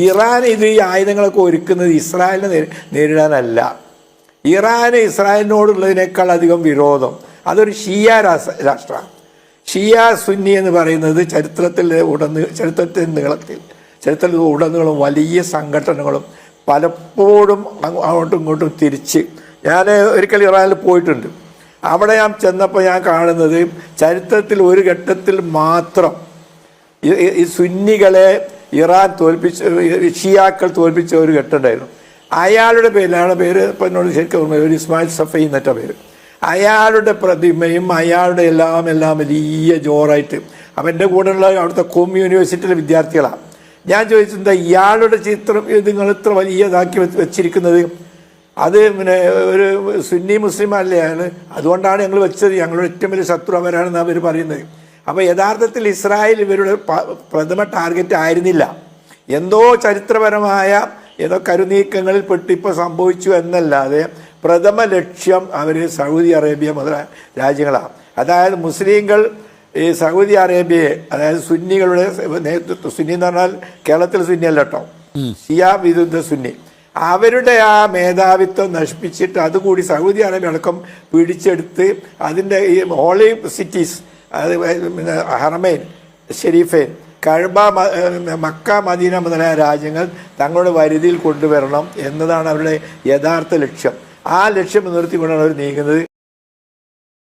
Iran ഇത് ഈ ആയുധങ്ങളൊക്കെ ഒരുക്കുന്നത് ഇസ്രായേലിനെ നേരിടാനല്ല. ഇറാന് ഇസ്രായേലിനോടുള്ളതിനേക്കാൾ അധികം വിരോധം അതൊരു ഷിയ രാഷ്ട്രമാണ്. ഷിയ സുന്നി എന്ന് പറയുന്നത് ചരിത്രത്തിൽ ഉടനീളം വലിയ സംഘടനകളും പലപ്പോഴും അങ്ങോട്ടും ഇങ്ങോട്ടും തിരിച്ച് ഞാൻ ഒരിക്കൽ ഇറാനിൽ പോയിട്ടുണ്ട്. അവിടെ ഞാൻ ചെന്നപ്പോൾ ഞാൻ കാണുന്നത് ചരിത്രത്തിൽ ഒരു ഘട്ടത്തിൽ മാത്രം ഈ സുന്നികളെ ഇറാൻ ഷിയാക്കൾ തോൽപ്പിച്ച ഒരു ഘട്ടമുണ്ടായിരുന്നു. അയാളുടെ പേര് ഇപ്പം എന്നോട് ശരിക്കും ഓർമ്മ, ഒരു ഇസ്മായിൽ സഫൈ എന്നിട്ട പേര്. അയാളുടെ പ്രതിമയും അയാളുടെ എല്ലാം വലിയ ജോറായിട്ട് അപ്പം എൻ്റെ കൂടെയുള്ള അവിടുത്തെ യൂണിവേഴ്സിറ്റിയിലെ വിദ്യാർത്ഥികളാണ്. ഞാൻ ചോദിച്ചെന്താ ഇയാളുടെ ചിത്രം നിങ്ങൾ ഇത്ര വലിയതാക്കി വെച്ചിരിക്കുന്നത്? അത് പിന്നെ ഒരു സുന്നി മുസ്ലിം അല്ലേ അയാൾ, അതുകൊണ്ടാണ് ഞങ്ങൾ വെച്ചത്, ഞങ്ങളുടെ ഏറ്റവും വലിയ ശത്രു അവരാണെന്ന് അവർ പറയുന്നത്. അപ്പോൾ യഥാർത്ഥത്തിൽ ഇസ്രായേൽ ഇവരുടെ പ്രഥമ ടാർഗറ്റ് ആയിരുന്നില്ല. എന്തോ ചരിത്രപരമായ ഏതോ കരുനീക്കങ്ങളിൽ പെട്ടിപ്പോൾ സംഭവിച്ചു എന്നല്ലാതെ പ്രഥമ ലക്ഷ്യം അവർ സൗദി അറേബ്യ മുതലായ രാജ്യങ്ങളാണ്. അതായത് മുസ്ലിങ്ങൾ ഈ സൗദി അറേബ്യയെ, അതായത് സുന്നികളുടെ നേതൃത്വം, സുന്നി എന്ന് പറഞ്ഞാൽ കേരളത്തിൽ സുന്നി അല്ല കേട്ടോ, ഷിയ വിരുദ്ധ സുന്നി, അവരുടെ ആ മേധാവിത്വം നശിപ്പിച്ചിട്ട് അതുകൂടി സൗദി അറേബ്യ അടക്കം പിടിച്ചെടുത്ത് അതിൻ്റെ ഈ ഹോളി സിറ്റീസ്, അത് ഹറമൈൻ ഷെരീഫൈൻ, കഅബ, മക്ക, മദീന മുതലായ രാജ്യങ്ങൾ തങ്ങളുടെ വരുതിയിൽ കൊണ്ടുവരണം എന്നതാണ് അവരുടെ യഥാർത്ഥ ലക്ഷ്യം. ആ ലക്ഷ്യം മുൻനിർത്തിക്കൊണ്ടാണ് അവർ നീങ്ങുന്നത്.